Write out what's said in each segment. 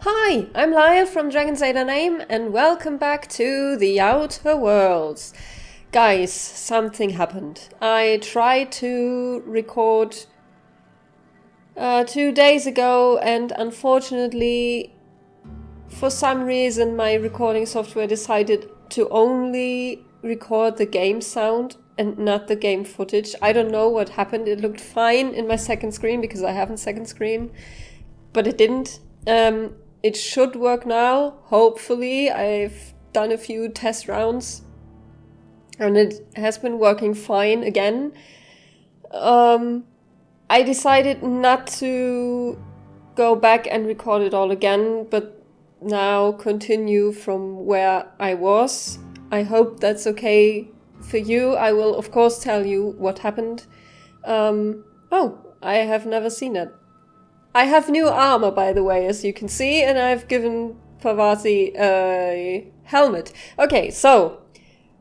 Hi, I'm Lyle from Dragon's Ada Name and welcome back to the Outer Worlds. Guys, something happened. I tried to record 2 days ago and unfortunately for some reason my recording software decided to only record the game sound and not the game footage. I don't know what happened. It looked fine in my second screen because I have a second screen, but it didn't. It should work now, hopefully. I've done a few test rounds and it has been working fine again. I decided not to go back and record it all again, but now continue from where I was. I hope that's okay for you. I will of course tell you what happened. Oh, I have never seen it. I have new armor, by the way, as you can see, and I've given Parvati a helmet. Okay, so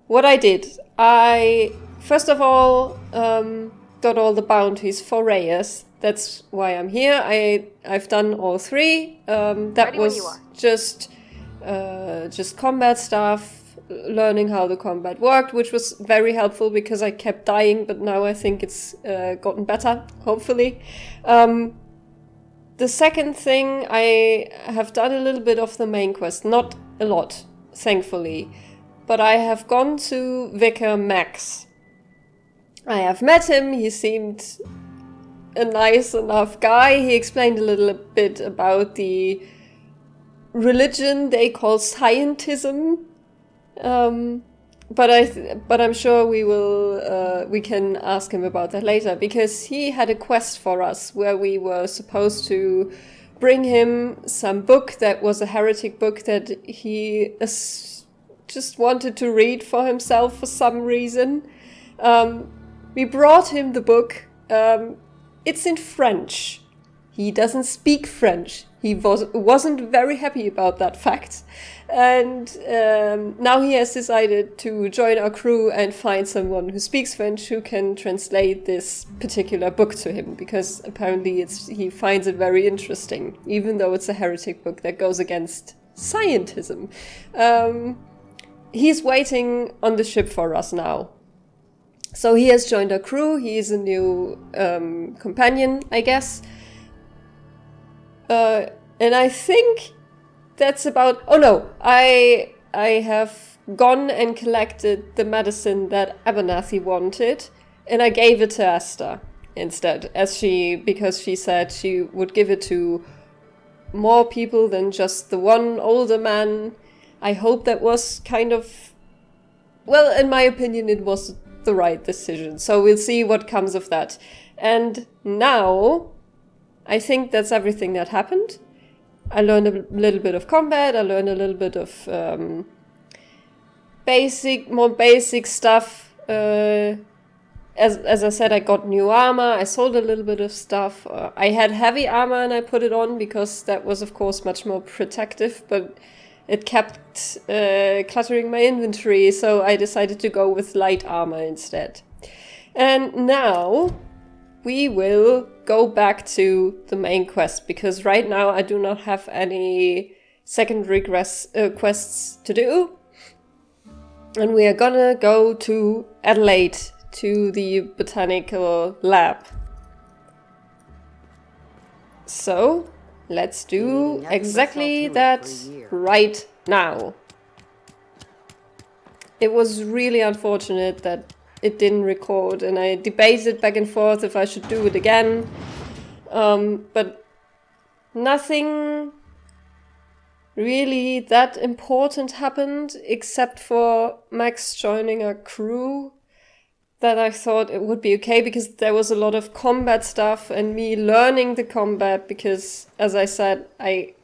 what I did, I first of all got all the bounties for Reyes. That's why I'm here. I've done all three. That was just combat stuff, learning how the combat worked, which was very helpful because I kept dying, but now I think it's gotten better, hopefully. The second thing, I have done a little bit of the main quest, not a lot, thankfully, but I have gone to Vicar Max. I have met him, he seemed a nice enough guy. He explained a little bit about the religion they call scientism, but I'm sure we can ask him about that later, because he had a quest for us where we were supposed to bring him some book that was a heretic book that he just wanted to read for himself for some reason. We brought him the book. It's in French. He doesn't speak French. He wasn't very happy about that fact. And now he has decided to join our crew and find someone who speaks French who can translate this particular book to him, because apparently he finds it very interesting, even though it's a heretic book that goes against scientism. He's waiting on the ship for us now. So he has joined our crew. He is a new companion, I guess. And I think that's about... Oh no, I have gone and collected the medicine that Abernathy wanted, and I gave it to Esther instead, because she said she would give it to more people than just the one older man. I hope that was kind of... Well, in my opinion, it was the right decision. So we'll see what comes of that. And now, I think that's everything that happened. I learned a little bit of combat. I learned a little bit of more basic stuff. As I said, I got new armor. I sold a little bit of stuff. I had heavy armor and I put it on because that was, of course, much more protective. But it kept cluttering my inventory, so I decided to go with light armor instead. And now we will go back to the main quest, because right now I do not have any secondary quests to do. And we are gonna go to Adelaide, to the Botanical lab. So let's do exactly that right now. It was really unfortunate that it didn't record, and I debated back and forth if I should do it again. But nothing really that important happened, except for Max joining our crew, that I thought it would be okay, because there was a lot of combat stuff and me learning the combat, because, as I said, I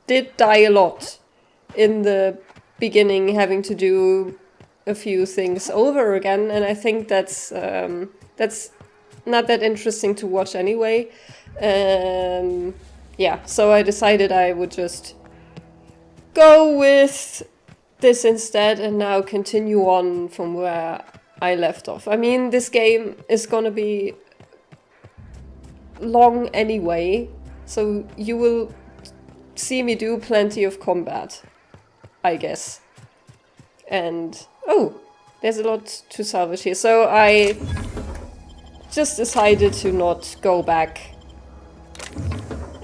did die a lot in the beginning, having to do a few things over again, and I think that's not that interesting to watch anyway. Yeah, so I decided I would just go with this instead and now continue on from where I left off. I mean, this game is gonna be long anyway, so you will see me do plenty of combat, I guess. And, oh, there's a lot to salvage here. So I just decided to not go back.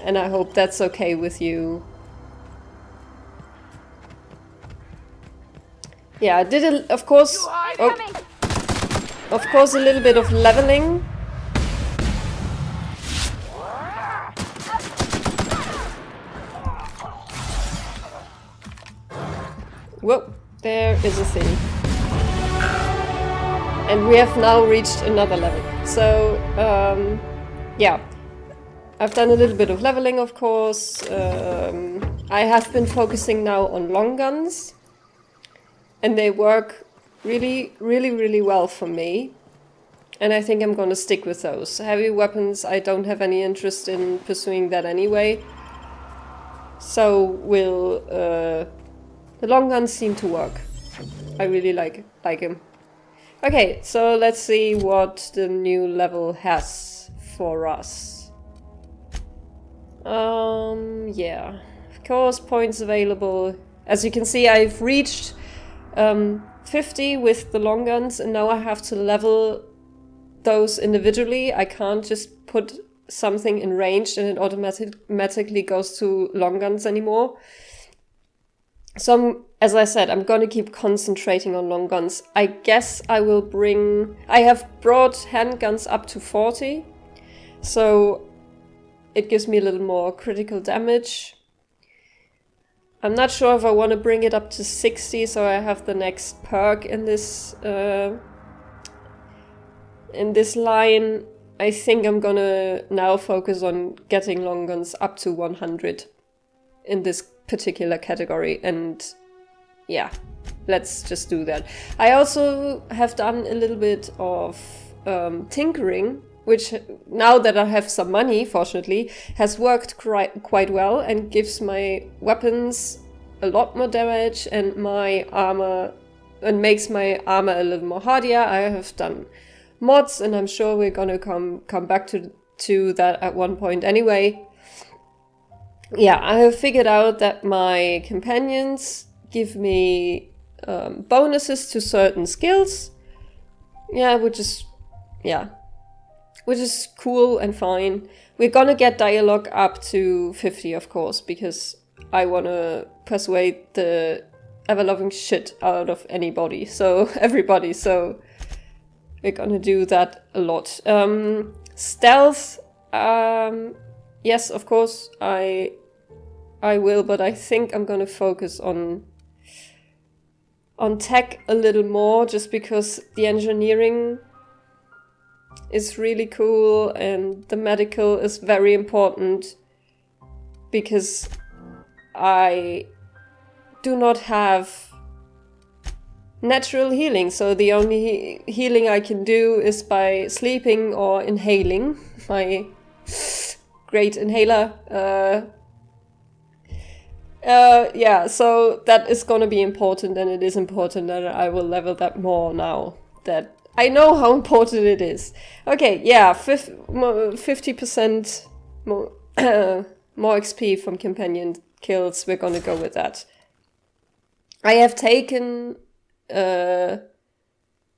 And I hope that's okay with you. Yeah, I did, of course, of course, a little bit of leveling. Whoa, there is a thing. And we have now reached another level. So, yeah. I've done a little bit of leveling, of course. I have been focusing now on long guns. And they work really, really, really well for me. And I think I'm gonna stick with those. Heavy weapons, I don't have any interest in pursuing that anyway. So will the long guns seem to work. I really like him. Okay, so let's see what the new level has for us. Yeah, of course, points available. As you can see, I've reached 50 with the long guns, and now I have to level those individually. I can't just put something in range and it automatically goes to long guns anymore. So, as I said, I'm gonna keep concentrating on long guns. I guess I will bring... I have brought handguns up to 40, so it gives me a little more critical damage. I'm not sure if I want to bring it up to 60, so I have the next perk in this line. I think I'm gonna now focus on getting long guns up to 100 in this particular category, and yeah, let's just do that. I also have done a little bit of tinkering, which now that I have some money, fortunately, has worked quite well and gives my weapons a lot more damage and my armor, and makes my armor a little more hardier. I have done mods, and I'm sure we're gonna come back to that at one point anyway. Yeah, I have figured out that my companions give me bonuses to certain skills. Yeah, which is cool and fine. We're gonna get dialogue up to 50, of course, because I wanna persuade the ever-loving shit out of everybody. So we're gonna do that a lot. Stealth, yes, of course, I will, but I think I'm gonna focus on tech a little more, just because the engineering is really cool and the medical is very important, because I do not have natural healing, so the only healing I can do is by sleeping or inhaling my great inhaler. Yeah, so that is gonna be important, and it is important that I will level that more now that I know how important it is. Okay, yeah, 50% more, more XP from companion kills. We're gonna go with that. I have taken the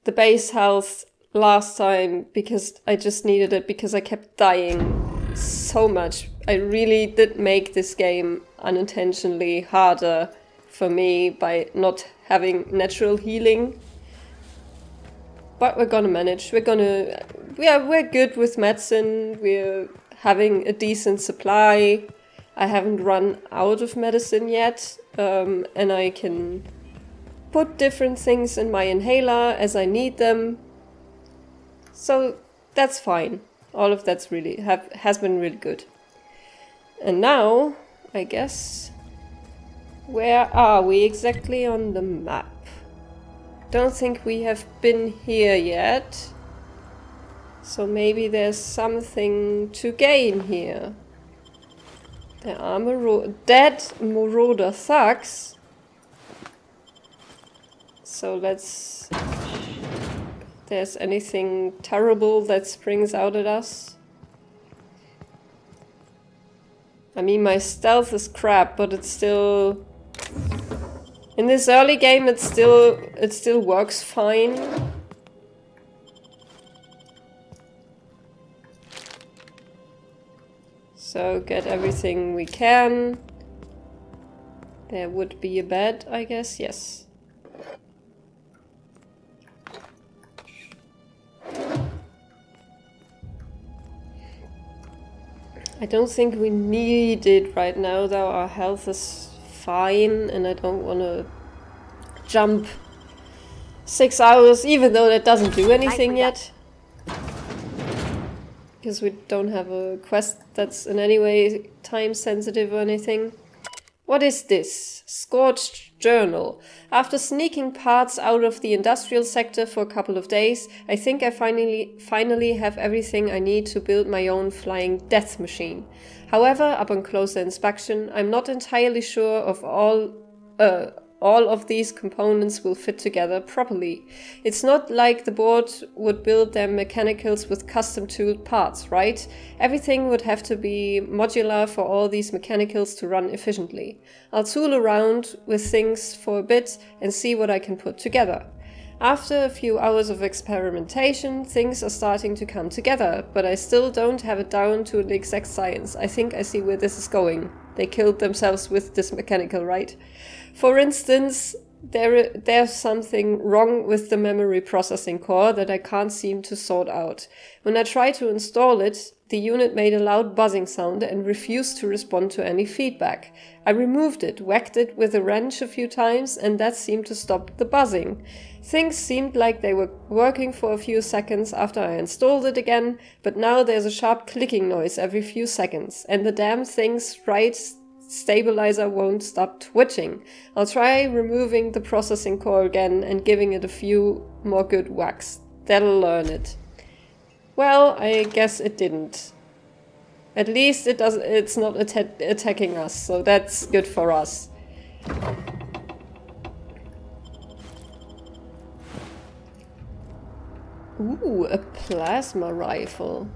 base health last time because I just needed it, because I kept dying so much. I really did make this game unintentionally harder for me by not having natural healing. But we're gonna manage. We're good with medicine. We're having a decent supply. I haven't run out of medicine yet, and I can put different things in my inhaler as I need them. So that's fine. All of that's really has been really good. And now, I guess, where are we exactly on the map? Don't think we have been here yet. So maybe there's something to gain here. There are dead marauder thugs. So let's... if there's anything terrible that springs out at us. I mean, my stealth is crap, but it's still... In this early game, it still works fine. So get everything we can. There would be a bed, I guess. Yes. I don't think we need it right now, though. Our health is fine, and I don't want to jump 6 hours, even though that doesn't do anything yet. Because we don't have a quest that's in any way time sensitive or anything. What is this? Scorched Journal. After sneaking parts out of the industrial sector for a couple of days, I think I finally have everything I need to build my own flying death machine. However, upon closer inspection, I'm not entirely sure of all of these components will fit together properly. It's not like the board would build their mechanicals with custom tooled parts, right? Everything would have to be modular for all these mechanicals to run efficiently. I'll tool around with things for a bit and see what I can put together. After a few hours of experimentation, things are starting to come together, but I still don't have it down to an exact science. I think I see where this is going. They killed themselves with this mechanical, right? For instance, there's something wrong with the memory processing core that I can't seem to sort out. When I tried to install it, the unit made a loud buzzing sound and refused to respond to any feedback. I removed it, whacked it with a wrench a few times, and that seemed to stop the buzzing. Things seemed like they were working for a few seconds after I installed it again, but now there's a sharp clicking noise every few seconds, and the damn thing's right stabilizer won't stop twitching. I'll try removing the processing core again and giving it a few more good whacks. That'll learn it. Well, I guess it didn't. At least it's not attacking us, so that's good for us. Ooh, a plasma rifle.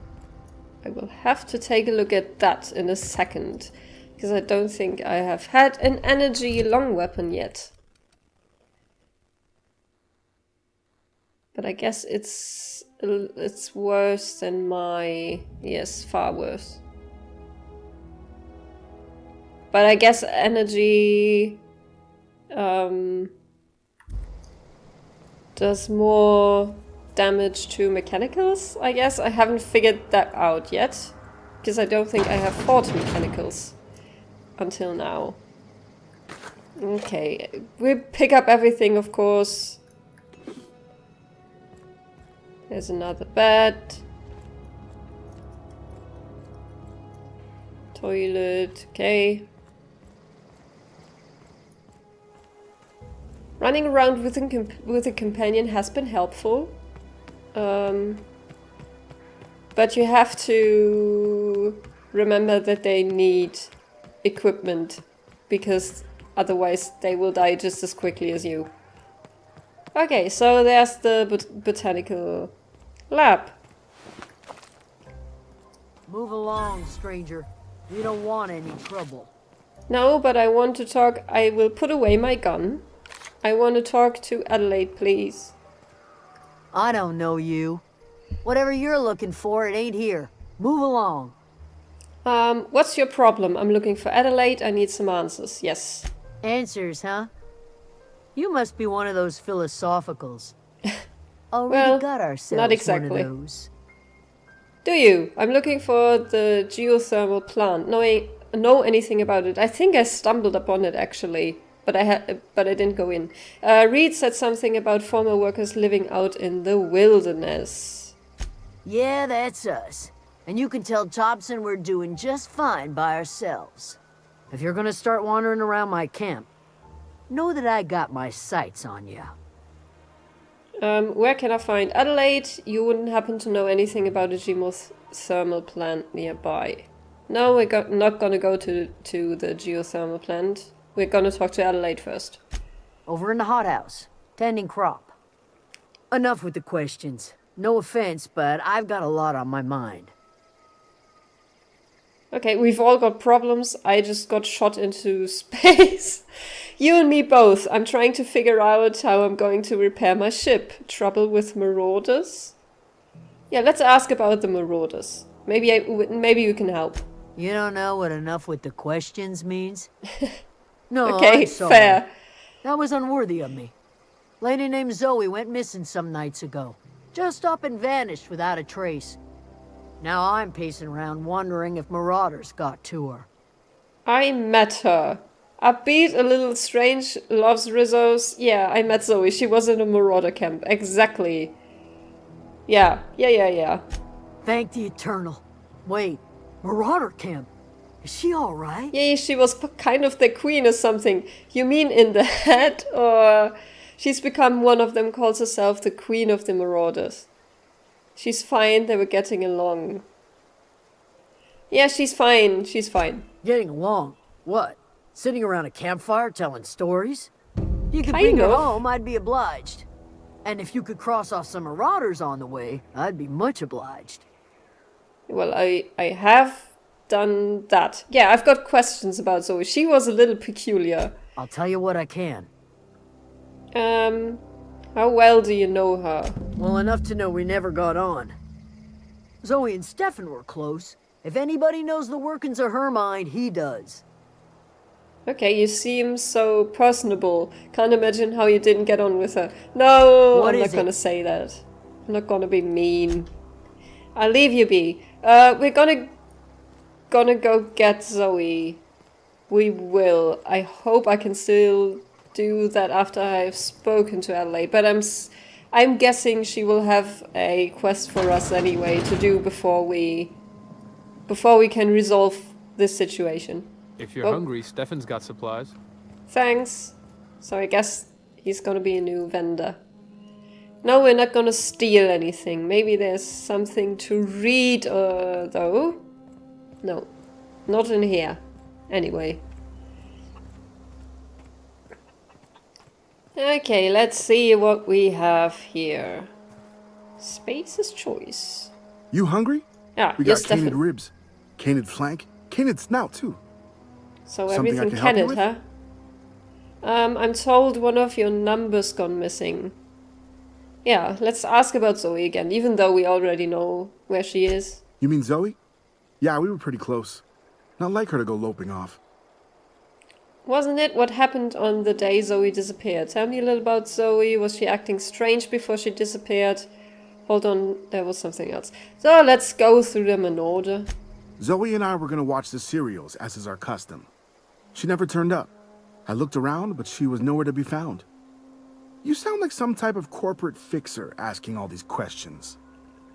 I will have to take a look at that in a second, because I don't think I have had an energy long weapon yet. But I guess it's worse than my... Yes, far worse. But I guess energy does more damage to mechanicals, I guess. I haven't figured that out yet, because I don't think I have fought mechanicals until now. Okay, we pick up everything, of course. There's another bed. Toilet, okay. Running around with a companion has been helpful. But you have to remember that they need equipment, because otherwise they will die just as quickly as you. Okay, so there's the botanical lab. Move along, stranger. We don't want any trouble. No, but I want to talk. I will put away my gun. I want to talk to Adelaide, please. I don't know you. Whatever you're looking for, it ain't here. Move along. What's your problem? I'm looking for Adelaide. I need some answers. Yes. Answers, huh? You must be one of those philosophicals. Already Well, got ourselves not exactly. one of those. Do you? I'm looking for the geothermal plant. Know anything about it? I think I stumbled upon it actually, but I didn't go in. Reed said something about former workers living out in the wilderness. Yeah, that's us. And you can tell Thompson we're doing just fine by ourselves. If you're gonna start wandering around my camp, know that I got my sights on you. Where can I find Adelaide? You wouldn't happen to know anything about a geothermal plant nearby. No, we're not gonna go to the geothermal plant. We're gonna talk to Adelaide first. Over in the hothouse, tending crop. Enough with the questions. No offense, but I've got a lot on my mind. Okay, we've all got problems. I just got shot into space. You and me both. I'm trying to figure out how I'm going to repair my ship. Trouble with marauders? Yeah, let's ask about the marauders. Maybe you can help. You don't know what enough with the questions means? No, Okay, I'm sorry. fair. That was unworthy of me. Lady named Zoe went missing some nights ago. Just up and vanished without a trace. Now I'm pacing around wondering if marauders got to her. I met her. Upbeat, a little strange, loves Rizzos. Yeah, I met Zoe. She was in a marauder camp. Exactly. Yeah. Thank the Eternal. Wait, marauder camp? Is she alright? Yeah, she was kind of the queen or something. You mean in the head? Or she's become one of them, calls herself the queen of the marauders. She's fine, they were getting along. Yeah, she's fine, she's fine. Getting along? What? Sitting around a campfire telling stories? You could Kind bring her of. home, I'd be obliged. And if you could cross off some marauders on the way, I'd be much obliged. Well, I have done that. Yeah, I've got questions about Zoe. She was a little peculiar. I'll tell you what I can. How well do you know her? Well, enough to know we never got on. Zoe and Stefan were close. If anybody knows the workings of her mind, he does. Okay, you seem so personable. Can't imagine how you didn't get on with her. No, What I'm is not it? gonna say that. I'm not gonna be mean. I'll leave you be. We're gonna go get Zoe. We will. I hope I can still do that after I've spoken to Adelaide. But I'm guessing she will have a quest for us anyway to do before we can resolve this situation. If you're hungry, Stefan's got supplies. Thanks. So I guess he's gonna be a new vendor. No, we're not gonna steal anything. Maybe there's something to read, though. No, not in here. Anyway. Okay, let's see what we have here. Space's choice. You hungry? Ah, We yes, got canid definitely. ribs, canid flank, canid snout too. So Something I everything can help you canned, huh? I'm told one of your numbers gone missing. Yeah, let's ask about Zoe again, even though we already know where she is. You mean Zoe? Yeah, we were pretty close. Not like her to go loping off. Wasn't it what happened on the day Zoe disappeared? Tell me a little about Zoe. Was she acting strange before she disappeared? Hold on, there was something else. So let's go through them in order. Zoe and I were gonna watch the serials, as is our custom. She never turned up. I looked around, but she was nowhere to be found. You sound like some type of corporate fixer asking all these questions.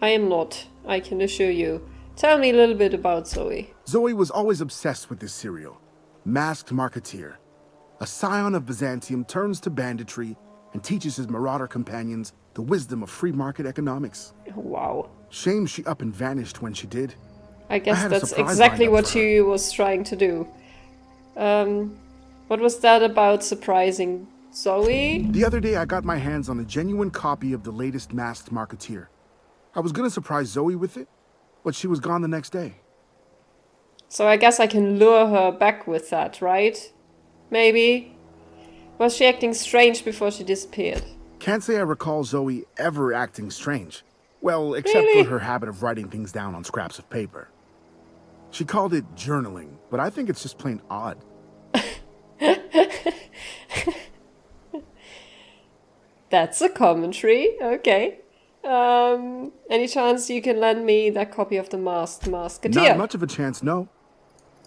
I am not, I can assure you. Tell me a little bit about Zoe. Zoe was always obsessed with this serial. Masked Marketeer. A scion of Byzantium turns to banditry and teaches his marauder companions the wisdom of free market economics. Wow. Shame she up and vanished when she did. I guess had a that's surprise exactly lined up what for her. she was trying to do. What was that about surprising Zoe? The other day I got my hands on a genuine copy of the latest Masked Marketeer. I was gonna surprise Zoe with it, but she was gone the next day. So I guess I can lure her back with that, right? Maybe? Was she acting strange before she disappeared? Can't say I recall Zoe ever acting strange. Well, except Really? for her habit of writing things down on scraps of paper. She called it journaling, but I think it's just plain odd. That's a commentary, okay. Any chance you can lend me that copy of the Masked Musketeer? Not much of a chance, no.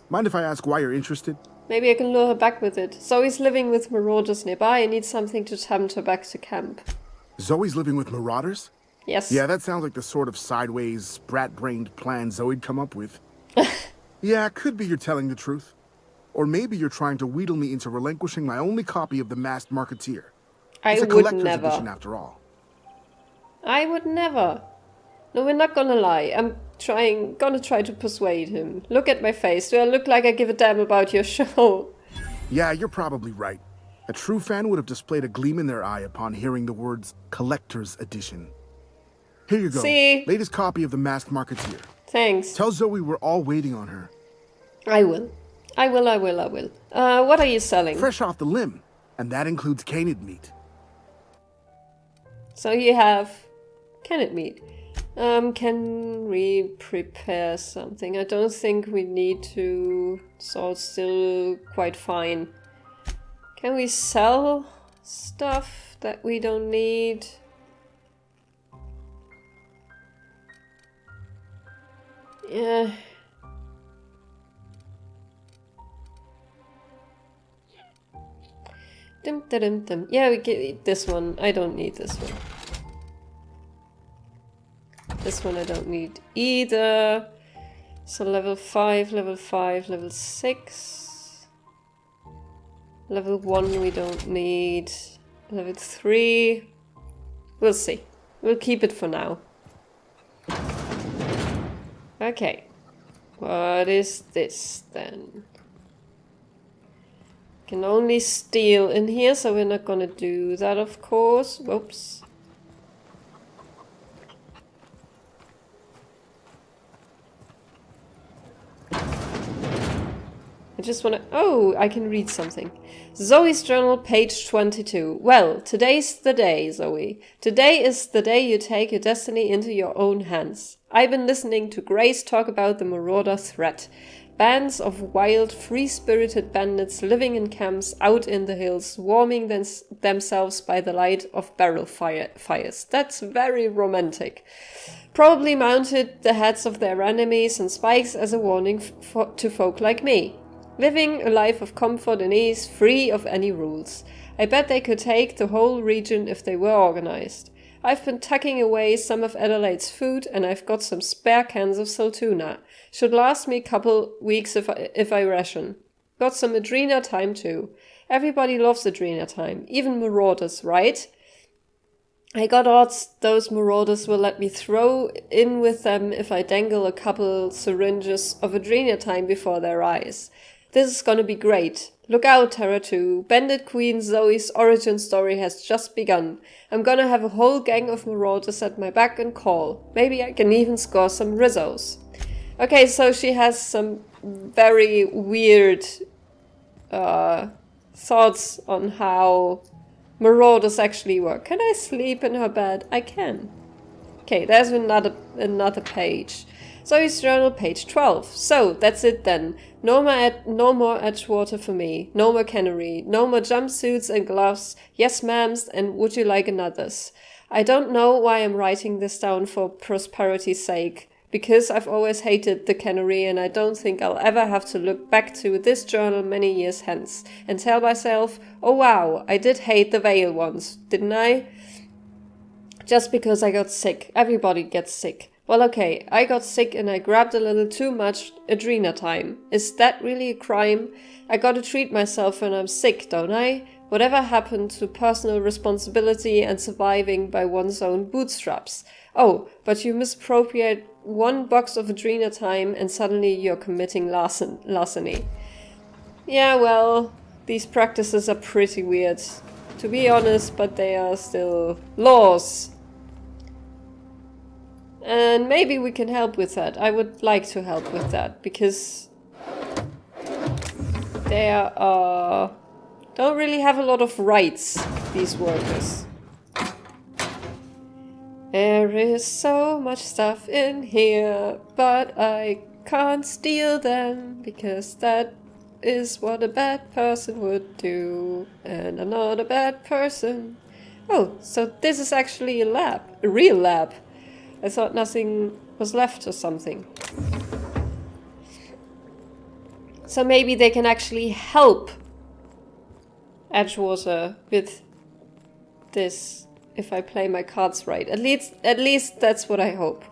Mind if I ask why you're interested? Maybe I can lure her back with it. Zoe's living with marauders nearby and needs something to tempt her back to camp. Zoe's living with marauders? Yes. Yeah, that sounds like the sort of sideways, sprat-brained plan Zoe'd come up with. Yeah, it could be you're telling the truth. Or maybe you're trying to wheedle me into relinquishing my only copy of the Masked Marketeer. I It's a would collector's never. edition after all. I would never. No, we're not gonna lie. I'm gonna try to persuade him. Look at my face. Do I look like I give a damn about your show? Yeah, you're probably right. A true fan would have displayed a gleam in their eye upon hearing the words Collector's Edition. Here you go. See? Latest copy of the Masked Marketeer. Thanks. Tell Zoe we're all waiting on her. I will. I will. What are you selling? Fresh off the limb, and that includes canid meat. So you have canned meat. Can we prepare something? I don't think we need to. So it's still quite fine. Can we sell stuff that we don't need? Yeah. Yeah, we get this one. I don't need this one. This one I don't need either. So level 5, level 5, level 6. Level 1 we don't need. Level 3. We'll see. We'll keep it for now. Okay. What is this then? Can only steal in here, so we're not gonna do that, of course. Whoops. I just wanna... Oh, I can read something. Zoe's journal, page 22. Well, today's the day, Zoe. Today is the day you take your destiny into your own hands. I've been listening to Grace talk about the marauder threat. Bands of wild, free-spirited bandits living in camps out in the hills, warming themselves by the light of barrel fires. That's very romantic. Probably mounted the heads of their enemies on spikes as a warning to folk like me. Living a life of comfort and ease, free of any rules. I bet they could take the whole region if they were organized. I've been tucking away some of Adelaide's food, and I've got some spare cans of Saltuna. Should last me a couple weeks if I ration. Got some Adrena time too. Everybody loves Adrena time, even marauders, right? I got odds those marauders will let me throw in with them if I dangle a couple syringes of Adrena time before their eyes. This is gonna be great. Look out, Terra 2. Bandit Queen Zoe's origin story has just begun. I'm gonna have a whole gang of marauders at my back and call. Maybe I can even score some rizzos. Okay, so she has some very weird thoughts on how marauders actually work. Can I sleep in her bed? I can. Okay, there's another page. Zoe's journal, page 12. So, that's it then. No more Edgewater for me. No more cannery. No more jumpsuits and gloves. Yes, ma'ams, and would you like another's? I don't know why I'm writing this down for prosperity's sake. Because I've always hated the cannery and I don't think I'll ever have to look back to this journal many years hence and tell myself, oh wow, I did hate the Vale once, didn't I? Just because I got sick. Everybody gets sick. Well, okay, I got sick and I grabbed a little too much Adrena time. Is that really a crime? I gotta treat myself when I'm sick, don't I? Whatever happened to personal responsibility and surviving by one's own bootstraps? Oh, but you misappropriate one box of Adrena time and suddenly you're committing larceny. Yeah, well, these practices are pretty weird, to be honest, but they are still laws. And maybe we can help with that. I would like to help with that, because they don't really have a lot of rights, these workers. There is so much stuff in here, but I can't steal them, because that is what a bad person would do, and I'm not a bad person. Oh, so this is actually a lab, a real lab. I thought nothing was left or something. So maybe they can actually help Edgewater with this if I play my cards right. At least that's what I hope.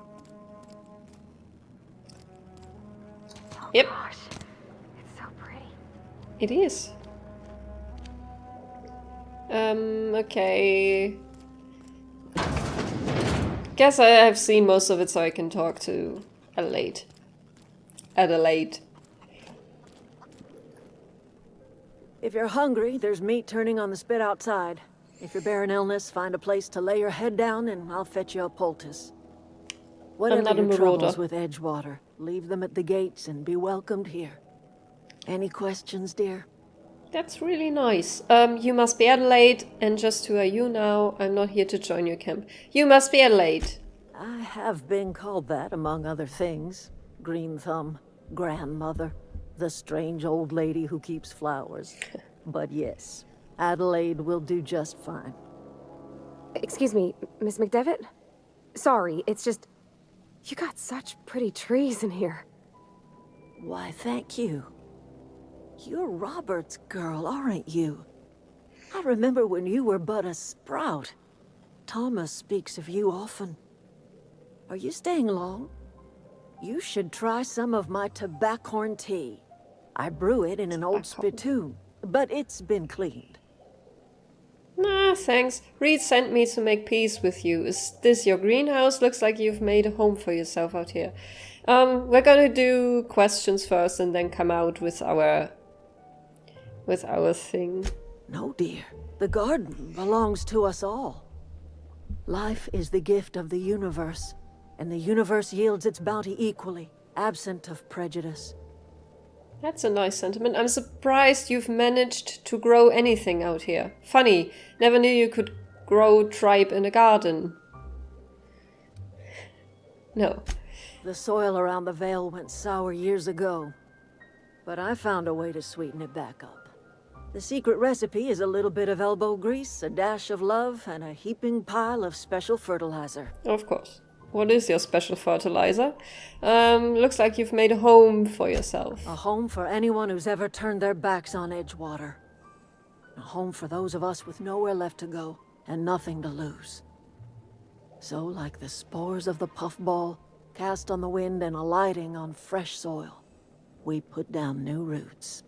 Oh yep. Gosh, it's so pretty. It is. Okay. Guess I have seen most of it, so I can talk to Adelaide. If you're hungry, there's meat turning on the spit outside. If you're bearing illness, find a place to lay your head down and I'll fetch you a poultice. Whatever not a your marauder. troubles with Edgewater, leave them at the gates and be welcomed here. Any questions, dear? That's really nice. You must be Adelaide, and just who are you now? I'm not here to join your camp. You must be Adelaide. I have been called that, among other things. Green Thumb, grandmother, the strange old lady who keeps flowers. But yes, Adelaide will do just fine. Excuse me, Miss McDevitt? Sorry, it's just... You got such pretty trees in here. Why, thank you. You're Robert's girl, aren't you? I remember when you were but a sprout. Thomas speaks of you often. Are you staying long? You should try some of my tobaccorn tea. I brew it in an old spittoon, but it's been cleaned. Nah, thanks. Reed sent me to make peace with you. Is this your greenhouse? Looks like you've made a home for yourself out here. We're gonna do questions first and then come out with our thing. No, dear. The garden belongs to us all. Life is the gift of the universe, and the universe yields its bounty equally, absent of prejudice. That's a nice sentiment. I'm surprised you've managed to grow anything out here. Funny, never knew you could grow tripe in a garden. No. The soil around the Vale went sour years ago, but I found a way to sweeten it back up. The secret recipe is a little bit of elbow grease, a dash of love, and a heaping pile of special fertilizer. Of course. What is your special fertilizer? Looks like you've made a home for yourself. A home for anyone who's ever turned their backs on Edgewater. A home for those of us with nowhere left to go and nothing to lose. So, like the spores of the puffball, cast on the wind and alighting on fresh soil, we put down new roots.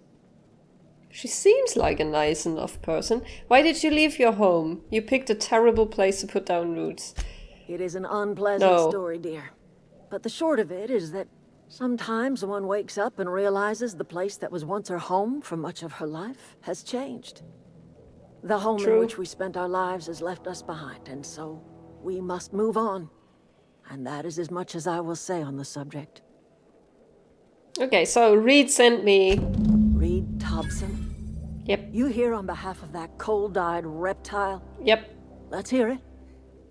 She seems like a nice enough person. Why did you leave your home? You picked a terrible place to put down roots. It is an unpleasant story, dear. But the short of it is that sometimes one wakes up and realizes the place that was once her home for much of her life has changed. The home in which we spent our lives has left us behind, and so we must move on. And that is as much as I will say on the subject. Okay, so Reed sent me... Reed Thompson? Yep. You here on behalf of that cold-eyed reptile? Yep. Let's hear it.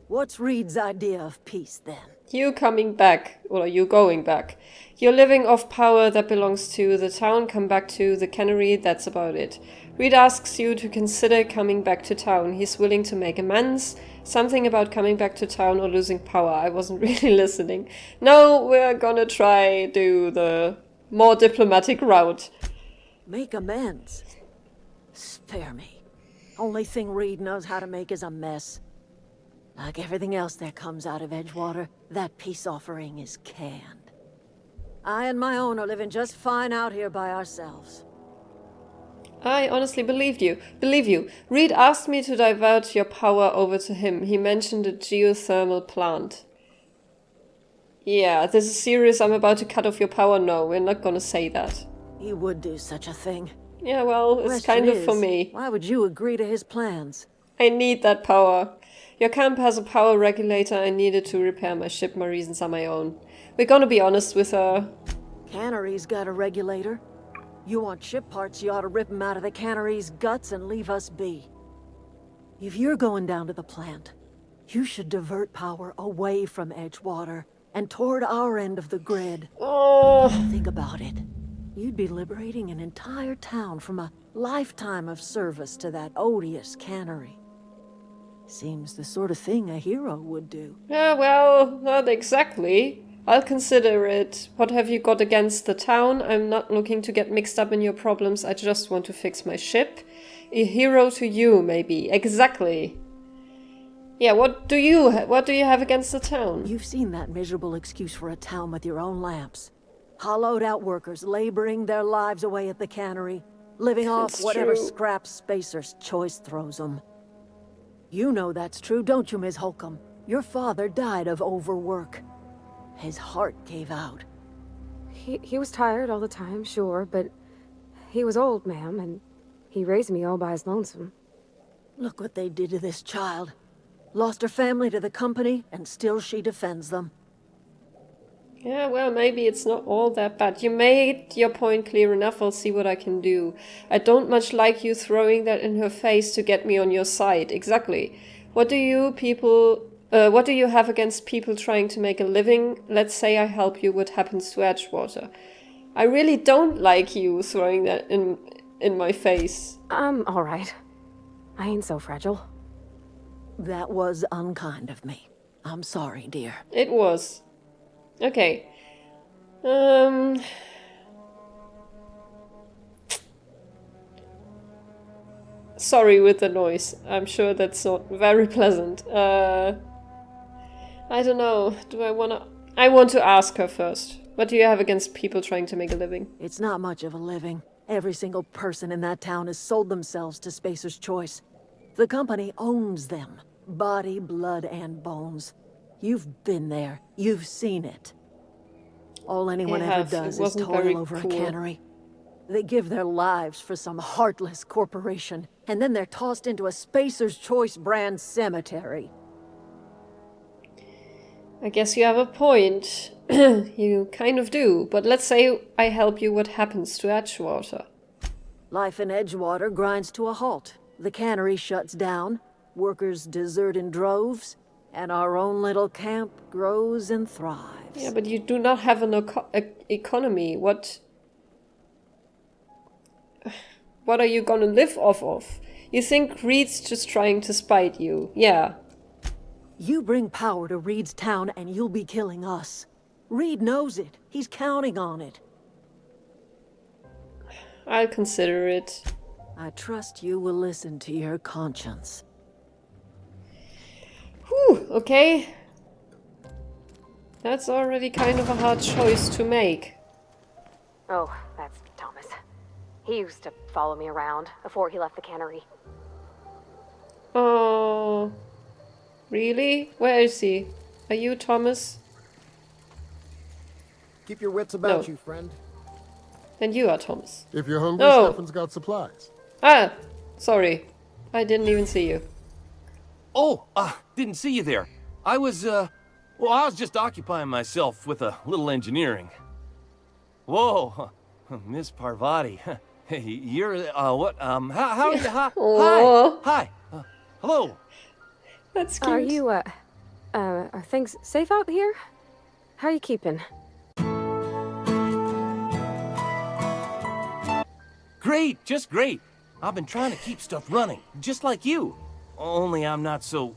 What's Reed's idea of peace, then? You coming back, or you going back. You're living off power that belongs to the town, come back to the cannery, that's about it. Reed asks you to consider coming back to town. He's willing to make amends. Something about coming back to town or losing power. I wasn't really listening. No, we're gonna try do the more diplomatic route. Make amends? Spare me. Only thing Reed knows how to make is a mess. Like everything else that comes out of Edgewater, that peace offering is canned. I and my own are living just fine out here by ourselves. I honestly believe you. Reed asked me to divert your power over to him. He mentioned a geothermal plant. Yeah, this is serious. I'm about to cut off your power. No, we're not gonna say that. He would do such a thing. Yeah, well, it's kind of for me. Why would you agree to his plans? I need that power. Your camp has a power regulator. I needed to repair my ship. My reasons are my own. We're gonna be honest with her. Cannery's got a regulator. You want ship parts, you ought to rip them out of the cannery's guts and leave us be. If you're going down to the plant, you should divert power away from Edgewater and toward our end of the grid. Oh. Think about it. You'd be liberating an entire town from a lifetime of service to that odious cannery. Seems the sort of thing a hero would do. Yeah, well, not exactly. I'll consider it. What have you got against the town? I'm not looking to get mixed up in your problems. I just want to fix my ship. A hero to you, maybe. Exactly. Yeah, what do you have against the town? You've seen that miserable excuse for a town with your own lamps. Hollowed out workers laboring their lives away at the cannery, living off whatever scrap Spacer's choice throws them. You know that's true, don't you, Ms. Holcomb? Your father died of overwork. His heart gave out. He was tired all the time, sure, but he was old, ma'am, and he raised me all by his lonesome. Look what they did to this child. Lost her family to the company, and still she defends them. Yeah, well, maybe it's not all that bad. You made your point clear enough. I'll see what I can do. I don't much like you throwing that in her face to get me on your side. Exactly. What do you have against people trying to make a living? Let's say I help you. What happens to Edgewater? I really don't like you throwing that in my face. All right. I ain't so fragile. That was unkind of me. I'm sorry, dear. It was. Okay. Sorry with the noise. I'm sure that's not very pleasant. I don't know. I want to ask her first. What do you have against people trying to make a living? It's not much of a living. Every single person in that town has sold themselves to Spacer's Choice. The company owns them. Body, blood, and bones. You've been there. You've seen it. All anyone ever does is toil over a cannery. They give their lives for some heartless corporation, and then they're tossed into a Spacer's Choice brand cemetery. I guess you have a point. You kind of do. But let's say I help you, what happens to Edgewater? Life in Edgewater grinds to a halt. The cannery shuts down, workers desert in droves, and our own little camp grows and thrives. Yeah, but you do not have an economy. What are you gonna live off of? You think Reed's just trying to spite you? Yeah. You bring power to Reed's town and you'll be killing us. Reed knows it. He's counting on it. I'll consider it. I trust you will listen to your conscience. Whew, okay. That's already kind of a hard choice to make. Oh, that's Thomas. He used to follow me around before he left the cannery. Oh, really? Where is he? Are you Thomas? Keep your wits about you, friend. Then you are Thomas. If you're hungry, Oh. Stefan's got supplies. Ah, sorry. I didn't even see you. Oh, didn't see you there. I was just occupying myself with a little engineering. Whoa, Miss Parvati. Hey, you're, how are you? Aw. Hi. Hello. That's cute. Are you, are things safe out here? How are you keeping? Great, just great. I've been trying to keep stuff running, just like you. Only I'm not so...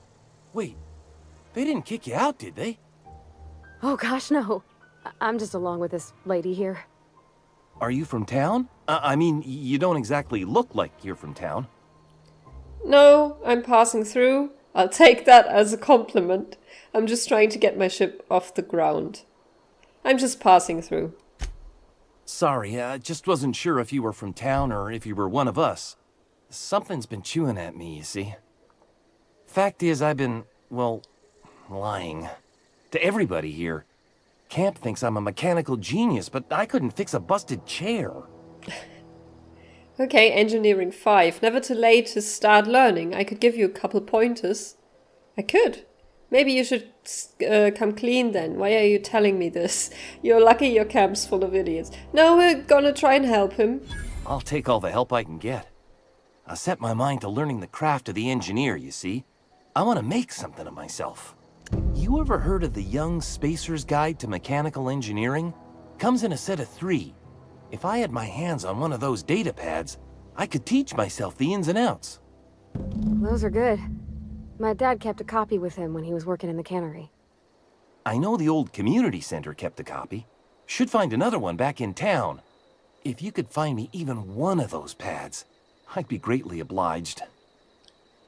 Wait, they didn't kick you out, did they? Oh gosh, no. I'm just along with this lady here. Are you from town? I mean, you don't exactly look like you're from town. No, I'm passing through. I'll take that as a compliment. I'm just trying to get my ship off the ground. I'm just passing through. Sorry, I just wasn't sure if you were from town or if you were one of us. Something's been chewing at me, you see. Fact is, I've been, well, lying. To everybody here. Camp thinks I'm a mechanical genius, but I couldn't fix a busted chair. Okay, Engineering 5. Never too late to start learning. I could give you a couple pointers. I could. Maybe you should come clean then. Why are you telling me this? You're lucky your camp's full of idiots. No, we're gonna try and help him. I'll take all the help I can get. I set my mind to learning the craft of the engineer, you see. I want to make something of myself. You ever heard of the Young Spacer's Guide to Mechanical Engineering? Comes in a set of 3. If I had my hands on one of those data pads, I could teach myself the ins and outs. Those are good. My dad kept a copy with him when he was working in the cannery. I know the old community center kept a copy. Should find another one back in town. If you could find me even one of those pads, I'd be greatly obliged.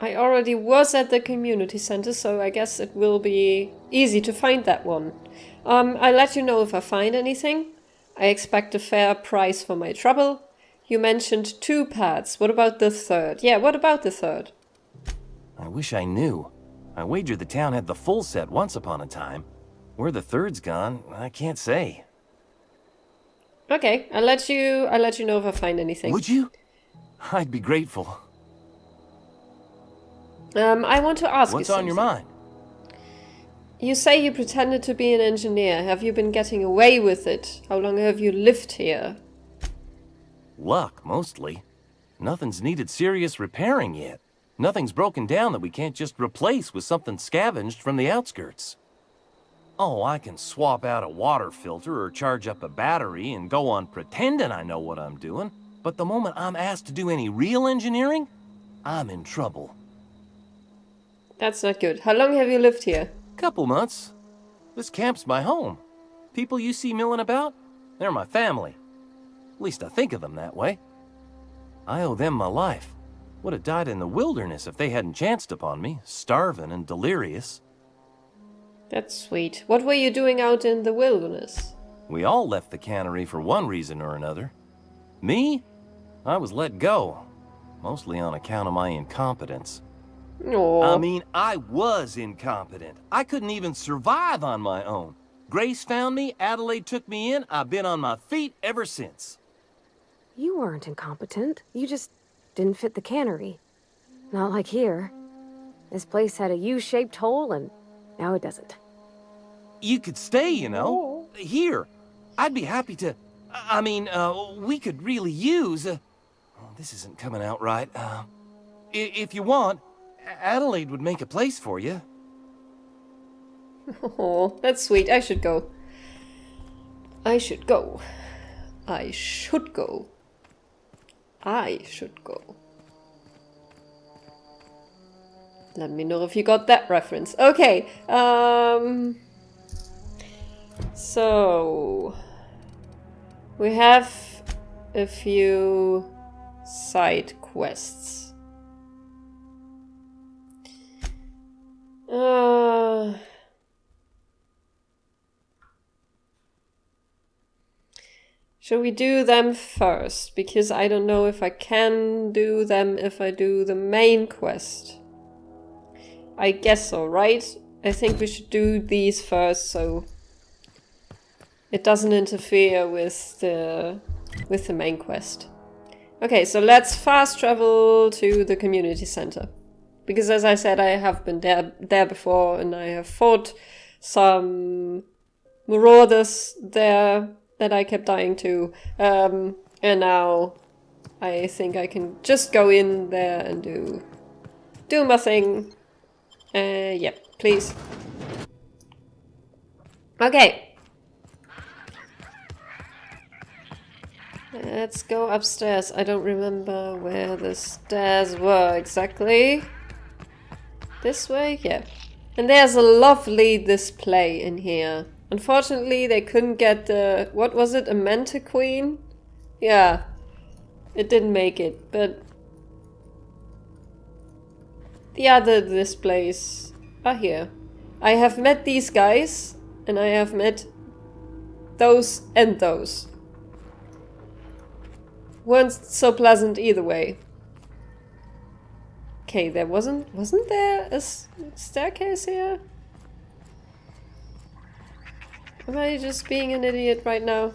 I already was at the community center, so I guess it will be easy to find that one. I'll let you know if I find anything. I expect a fair price for my trouble. You mentioned 2 pads. What about the 3rd? Yeah, what about the 3rd? I wish I knew. I wagered the town had the full set once upon a time. Where the 3rd's gone, I can't say. Okay, I'll let you know if I find anything. Would you? I'd be grateful. I want to ask you What's on your mind? You say you pretended to be an engineer. Have you been getting away with it? How long have you lived here? Luck, mostly. Nothing's needed serious repairing yet. Nothing's broken down that we can't just replace with something scavenged from the outskirts. Oh, I can swap out a water filter or charge up a battery and go on pretending I know what I'm doing, but the moment I'm asked to do any real engineering, I'm in trouble. That's not good. How long have you lived here? Couple months. This camp's my home. People you see milling about, they're my family. At least I think of them that way. I owe them my life. Would have died in the wilderness if they hadn't chanced upon me, starving and delirious. That's sweet. What were you doing out in the wilderness? We all left the cannery for one reason or another. Me? I was let go. Mostly on account of my incompetence. Aww. I mean, I was incompetent. I couldn't even survive on my own. Grace found me, Adelaide took me in, I've been on my feet ever since. You weren't incompetent. You just didn't fit the cannery. Not like here. This place had a U-shaped hole, and now it doesn't. You could stay, you know. Here. I'd be happy to... I mean, we could really use... oh, this isn't coming out right. If you want, Adelaide would make a place for you. Oh, that's sweet. I should go. I should go. I should go. I should go. Let me know if you got that reference. Okay. So we have a few side quests. Should we do them first? Because I don't know if I can do them if I do the main quest. I guess so, right? I think we should do these first so it doesn't interfere with the main quest. Okay, so let's fast travel to the community center. Because as I said, I have been there before and I have fought some marauders there that I kept dying to. And now I think I can just go in there and do my thing. Yep, please. Okay. Let's go upstairs. I don't remember where the stairs were exactly. This way? Yeah. And there's a lovely display in here. Unfortunately, they couldn't get the... What was it? A Manta Queen? Yeah. It didn't make it, but... The other displays are here. I have met these guys, and I have met those and those. Weren't so pleasant either way. Okay, there wasn't there a staircase here? Am I just being an idiot right now?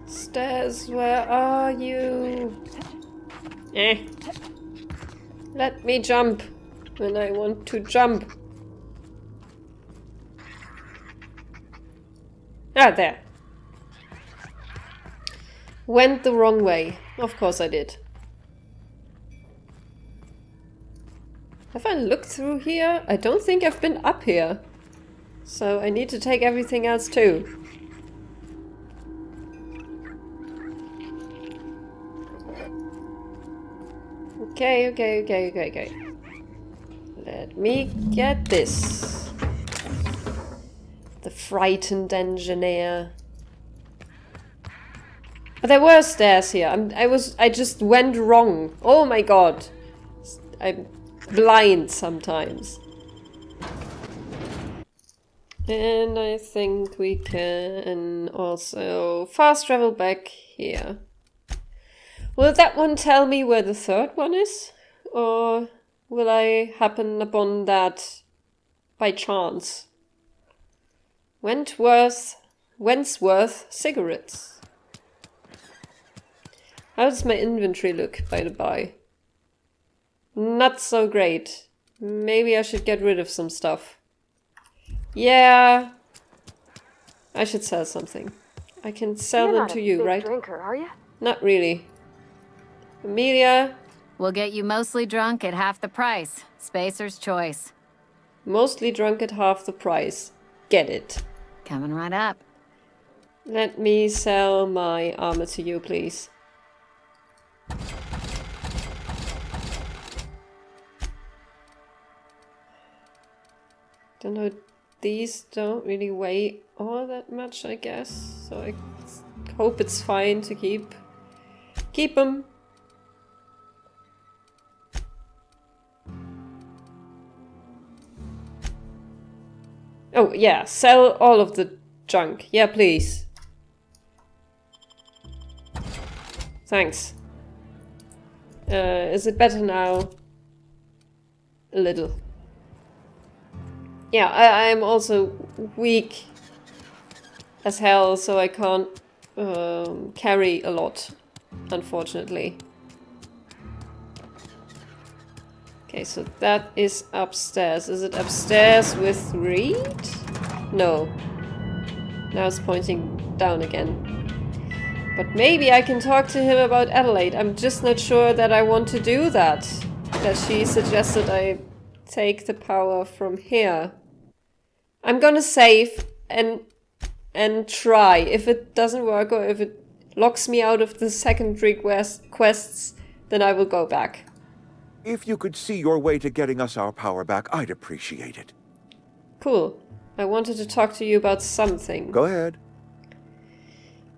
Stairs, where are you? Let me jump when I want to jump. Ah, there. Went the wrong way. Of course I did. Have I looked through here? I don't think I've been up here. So I need to take everything else too. Okay. Let me get this. The frightened engineer. But there were stairs here. I just went wrong. Oh my god. I'm blind sometimes. And I think we can also fast travel back here. Will that one tell me where the third one is? Or will I happen upon that by chance? Wentworth cigarettes. How does my inventory look, by the by? Not so great. Maybe I should get rid of some stuff. Yeah. I should sell something. I can sell You're them not to a you, big right? drinker, are you? Not really. Amelia, We'll get you mostly drunk at half the price. Spacer's choice. mostly drunk at half the price. Get it. Coming right up. Let me sell my armor to you, please. Don't know, these don't really weigh all that much, I guess. So I hope it's fine to keep them. Oh yeah, sell all of the junk. Yeah, please. Thanks. Is it better now? A little. Yeah, I'm also weak as hell, so I can't carry a lot, unfortunately. Okay, so that is upstairs. Is it upstairs with Reed? No. Now it's pointing down again. But maybe I can talk to him about Adelaide. I'm just not sure that I want to do that. That she suggested I take the power from here. I'm gonna save and try. If it doesn't work or if it locks me out of the secondary quests, then I will go back. If you could see your way to getting us our power back, I'd appreciate it. Cool. I wanted to talk to you about something. Go ahead.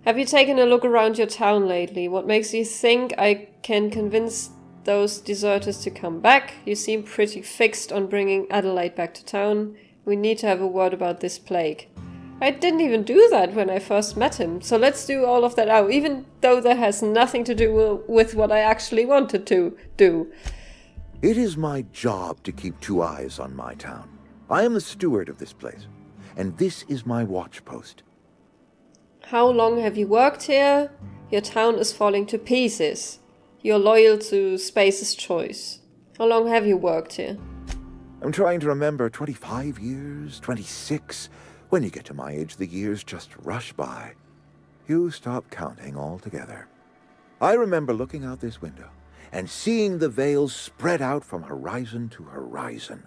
Have you taken a look around your town lately? What makes you think I can convince those deserters to come back? You seem pretty fixed on bringing Adelaide back to town. We need to have a word about this plague. I didn't even do that when I first met him, so let's do all of that now, even though that has nothing to do with what I actually wanted to do. It is my job to keep 2 eyes on my town. I am the steward of this place, and this is my watch post. How long have you worked here? Your town is falling to pieces. You're loyal to Space's choice. How long have you worked here? I'm trying to remember 25 years, 26. When you get to my age, the years just rush by. You stop counting altogether. I remember looking out this window and seeing the veils spread out from horizon to horizon.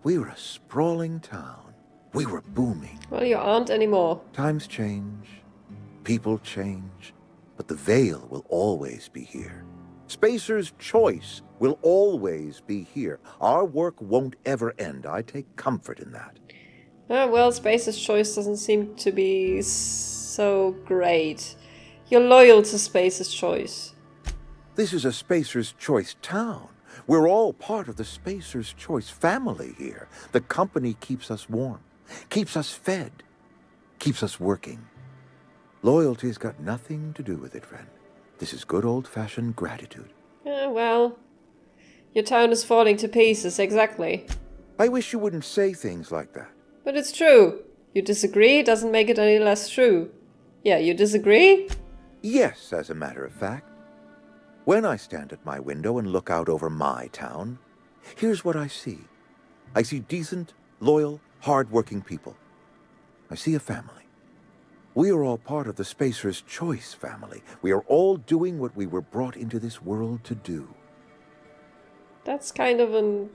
We were a sprawling town. We were booming. Well, you aren't anymore. Times change, people change, but the veil will always be here. Spacer's choice will always be here. Our work won't ever end. I take comfort in that. Well, Space's choice doesn't seem to be so great. You're loyal to Space's choice. This is a Spacer's Choice town. We're all part of the Spacer's Choice family here. The company keeps us warm, keeps us fed, keeps us working. Loyalty's got nothing to do with it, friend. This is good old-fashioned gratitude. Well, your town is falling to pieces, exactly. I wish you wouldn't say things like that. But it's true. You disagree doesn't make it any less true. Yeah, you disagree? Yes, as a matter of fact. When I stand at my window and look out over my town, here's what I see. I see decent, loyal, hard-working people. I see a family. We are all part of the Spacer's Choice family. We are all doing what we were brought into this world to do. That's kind of a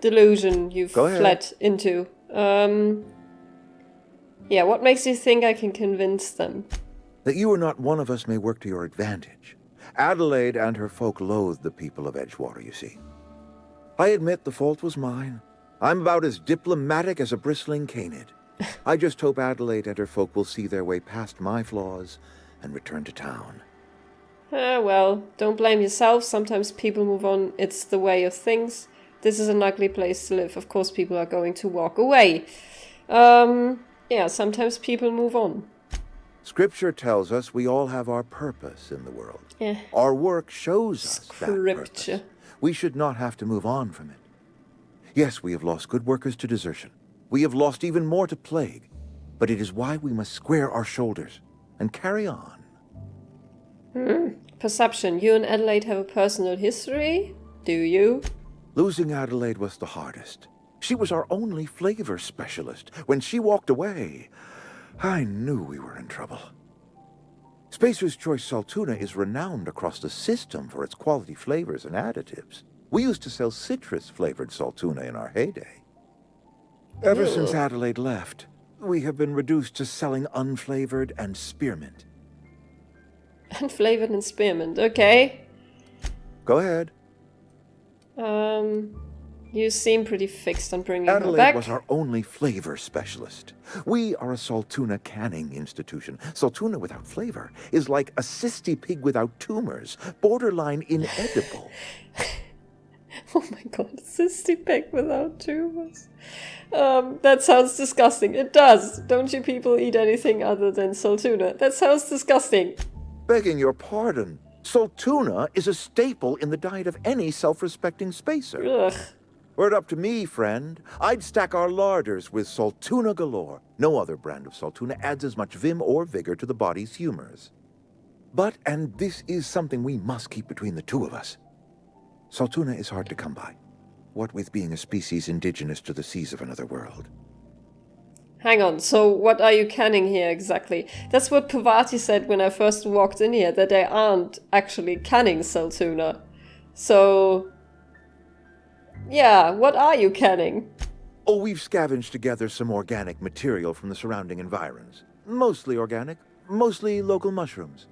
delusion you've fled into. Yeah, what makes you think I can convince them? That you are not one of us may work to your advantage. Adelaide and her folk loathe the people of Edgewater, you see. I admit the fault was mine. I'm about as diplomatic as a bristling canid. I just hope Adelaide and her folk will see their way past my flaws and return to town. Well, don't blame yourself. Sometimes people move on. It's the way of things. This is an ugly place to live. Of course, people are going to walk away. Yeah, sometimes people move on. Scripture tells us we all have our purpose in the world. Yeah. Our work shows us that purpose. Scripture. We should not have to move on from it. Yes, we have lost good workers to desertion. We have lost even more to plague. But it is why we must square our shoulders and carry on. Perception. You and Adelaide have a personal history? Do you? Losing Adelaide was the hardest. She was our only flavor specialist. When she walked away, I knew we were in trouble. Spacer's Choice Saltuna is renowned across the system for its quality flavors and additives. We used to sell citrus-flavored Saltuna in our heyday. Ever since Adelaide left, we have been reduced to selling unflavored and spearmint. Unflavored and spearmint, okay. Go ahead. You seem pretty fixed on bringing her Adelaide back. was our only flavor specialist. We are a Saltuna canning institution. Saltuna without flavor is like a cysty pig without tumors, borderline inedible. Oh my god, cysty pig without tumors. That sounds disgusting. It does. Don't you people eat anything other than Saltuna? That sounds disgusting. Begging your pardon, Saltuna is a staple in the diet of any self-respecting spacer. Ugh. Were it up to me, friend, I'd stack our larders with Saltuna galore. No other brand of Saltuna adds as much vim or vigor to the body's humors. But, and this is something we must keep between the two of us, Saltuna is hard to come by, what with being a species indigenous to the seas of another world. Hang on, so what are you canning here exactly? That's what Pavati said when I first walked in here, that they aren't actually canning Saltuna. So... yeah, what are you canning? Oh, we've scavenged together some organic material from the surrounding environs. Mostly organic, mostly local mushrooms.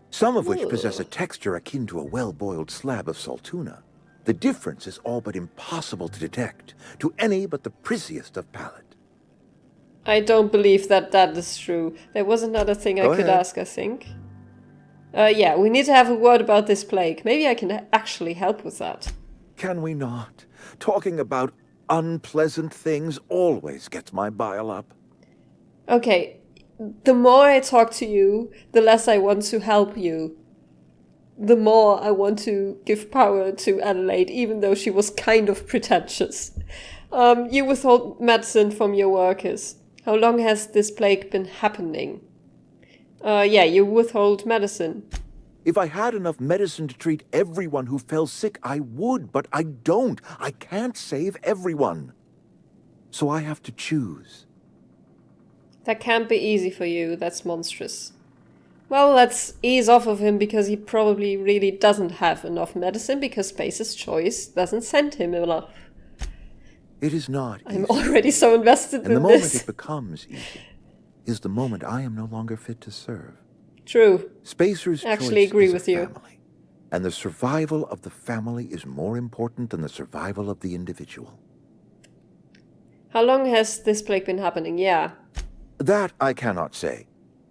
Some of which possess a texture akin to a well-boiled slab of Saltuna. The difference is all but impossible to detect to any but the prissiest of palate. I don't believe that that is true. There was another thing I could ask, I think. Yeah, we need to have a word about this plague. Maybe I can actually help with that. Can we not? Talking about unpleasant things always gets my bile up. Okay, the more I talk to you, the less I want to help you. The more I want to give power to Adelaide, even though she was kind of pretentious. You withhold medicine from your workers. How long has this plague been happening? Yeah, you withhold medicine. If I had enough medicine to treat everyone who fell sick, I would, but I don't. I can't save everyone. So I have to choose. That can't be easy for you, that's monstrous. Well, let's ease off of him because he probably really doesn't have enough medicine because Space's Choice doesn't send him enough. It is not easy. I'm already so invested in And the moment this. it becomes easy is the moment I am no longer fit to serve. True. Spacer's Actually Choice agree is with a you. family, and the survival of the family is more important than the survival of the individual. How long has this plague been happening? Yeah. That I cannot say.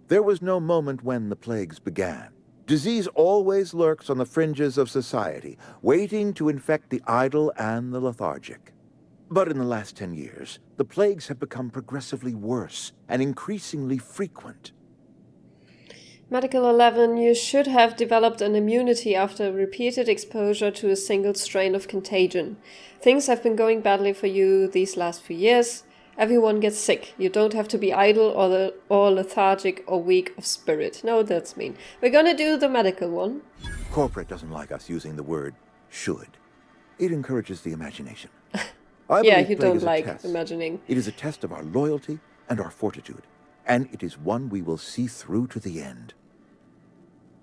There was no moment when the plagues began. Disease always lurks on the fringes of society, waiting to infect the idle and the lethargic. But in the last 10 years, the plagues have become progressively worse and increasingly frequent. Medical 11, you should have developed an immunity after repeated exposure to a single strain of contagion. Things have been going badly for you these last few years. Everyone gets sick. You don't have to be idle or lethargic or weak of spirit. No, that's mean. We're gonna do the medical one. Corporate doesn't like us using the word should. It encourages the imagination. I Yeah, believe you plague don't is a like test. imagining. It is a test of our loyalty and our fortitude, and it is one we will see through to the end.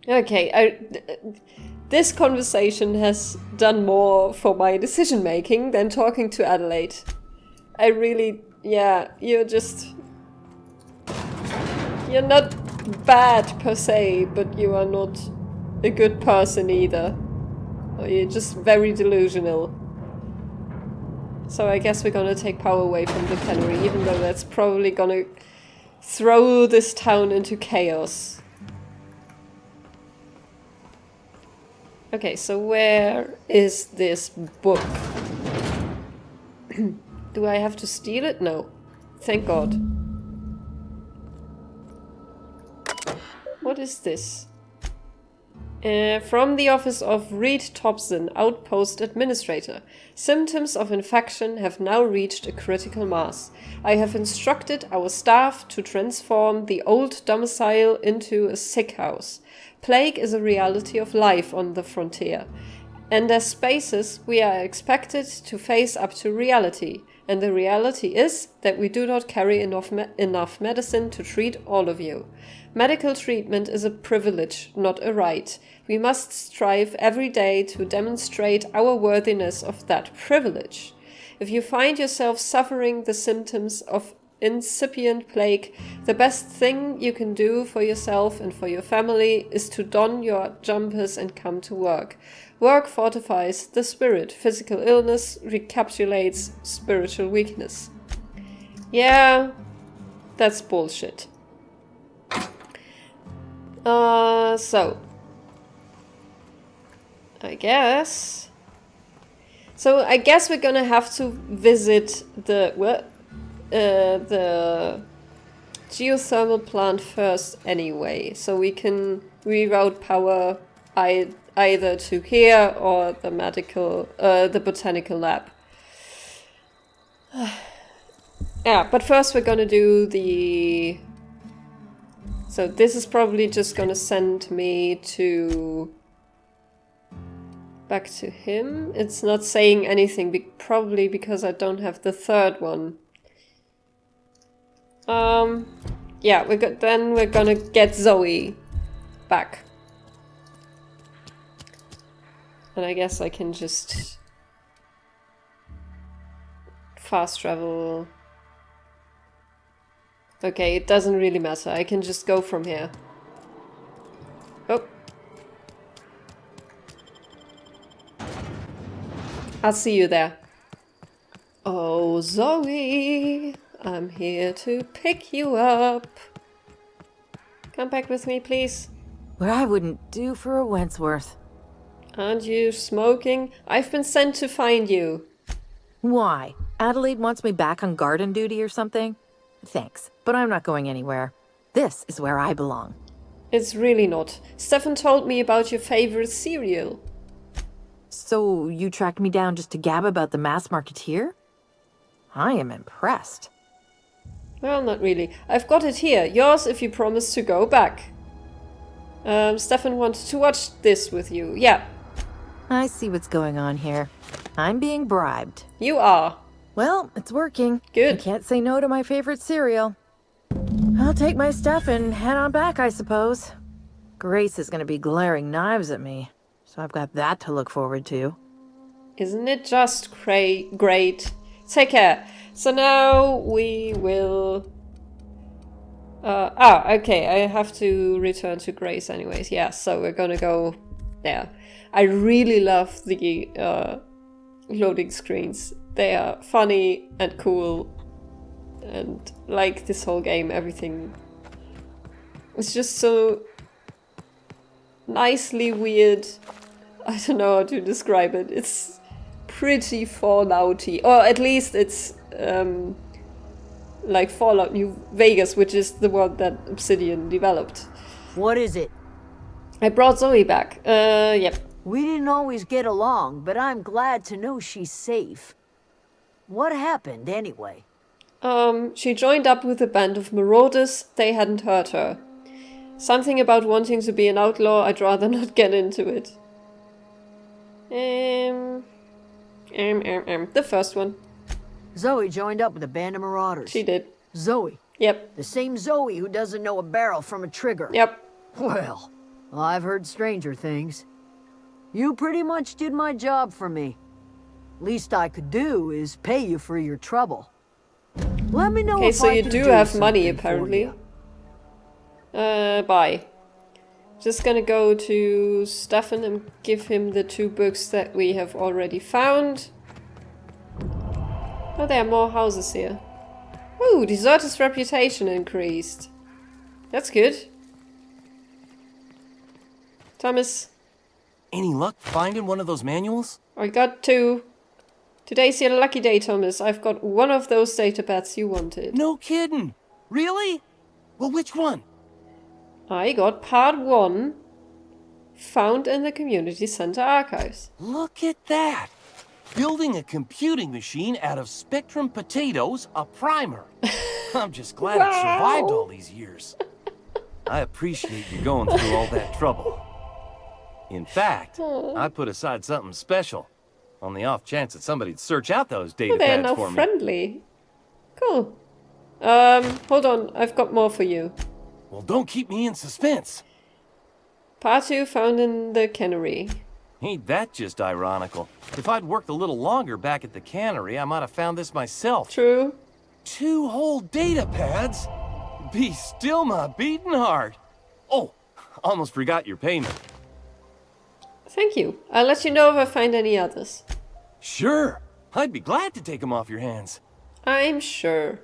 Okay, this conversation has done more for my decision making than talking to Adelaide. I really, yeah, you're not bad per se, but you are not a good person either. Or you're just very delusional. So I guess we're gonna take power away from the cannery, even though that's probably gonna throw this town into chaos. Okay, so where is this book? Do I have to steal it? No. Thank God. What is this? From the office of Reed Thompson, Outpost Administrator. Symptoms of infection have now reached a critical mass. I have instructed our staff to transform the old domicile into a sick house. Plague is a reality of life on the frontier. And as spaces, we are expected to face up to reality. And the reality is that we do not carry enough medicine to treat all of you. Medical treatment is a privilege, not a right. We must strive every day to demonstrate our worthiness of that privilege. If you find yourself suffering the symptoms of incipient plague, the best thing you can do for yourself and for your family is to don your jumpers and come to work. Work fortifies the spirit. Physical illness recapitulates spiritual weakness. Yeah, that's bullshit. So I guess we're gonna have to visit the geothermal plant first anyway, so we can reroute power either to here or the botanical lab. Yeah, but first we're gonna do the... So this is probably just gonna send me to... back to him. It's not saying anything, probably because I don't have the third one. Yeah, then we're gonna get Zoe back. And I guess I can just fast travel. Okay, it doesn't really matter. I can just go from here. Oh. I'll see you there. Oh, Zoe, I'm here to pick you up. Come back with me, please. What I wouldn't do for a Wentworth. Aren't you smoking? I've been sent to find you. Why? Adelaide wants me back on garden duty or something? Thanks, but I'm not going anywhere. This is where I belong. It's really not. Stefan told me about your favorite cereal. So you tracked me down just to gab about the mass marketeer? I am impressed. Well, not really. I've got it here. Yours if you promise to go back. Stefan wanted to watch this with you. Yeah. I see what's going on here. I'm being bribed. You are. Well, it's working. Good. I can't say no to my favorite cereal. I'll take my stuff and head on back, I suppose. Grace is gonna be glaring knives at me, so I've got that to look forward to. Isn't it just great? Take care. So now we will... okay, I have to return to Grace anyways. Yeah, so we're gonna go there. I really love the loading screens. They are funny and cool, and like this whole game, everything. It's just so nicely weird. I don't know how to describe it. It's pretty Fallouty, or at least it's like Fallout New Vegas, which is the one that Obsidian developed. What is it? I brought Zoe back. Yep. We didn't always get along, but I'm glad to know she's safe. What happened, anyway? She joined up with a band of marauders. They hadn't hurt her. Something about wanting to be an outlaw, I'd rather not get into it. The first one. Zoe joined up with a band of marauders. She did. Zoe? Yep. The same Zoe who doesn't know a barrel from a trigger. Yep. Well, I've heard stranger things. You pretty much did my job for me. Least I could do is pay you for your trouble. Let me know okay, if so I you can do have money something for apparently. you. Bye. Just gonna go to Stefan and give him the 2 books that we have already found. Oh, there are more houses here. Ooh, Deserter's reputation increased. That's good. Thomas. Any luck finding one of those manuals? I got 2. Today's your lucky day, Thomas. I've got one of those data pads you wanted. No kidding. Really? Well, which one? I got part 1, found in the community center archives. Look at that. Building a computing machine out of Spectrum potatoes, a primer. I'm just glad it survived all these years. I appreciate you going through all that trouble. In fact, I put aside something special on the off chance that somebody'd search out those data They're pads now for me. friendly. Cool. Hold on, I've got more for you. Well, don't keep me in suspense. Part 2 found in the cannery. Ain't that just ironical? If I'd worked a little longer back at the cannery, I might have found this myself. True. 2 whole data pads? Be still my beating heart. Oh, almost forgot your payment. Thank you. I'll let you know if I find any others. Sure. I'd be glad to take them off your hands. I'm sure.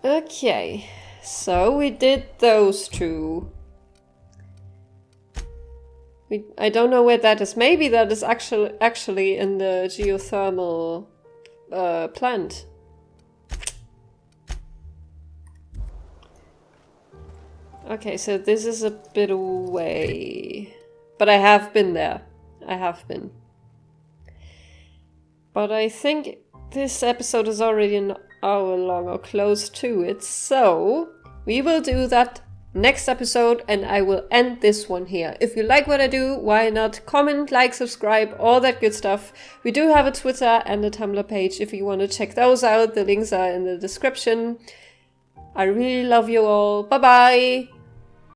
Okay, so we did those 2. I don't know where that is. Maybe that is actually in the geothermal plant. Okay, so this is a bit away. But I have been there. I have been. But I think this episode is already an hour long or close to it. So we will do that next episode and I will end this one here. If you like what I do, why not comment, like, subscribe, all that good stuff. We do have a Twitter and a Tumblr page if you want to check those out. The links are in the description. I really love you all. Bye bye!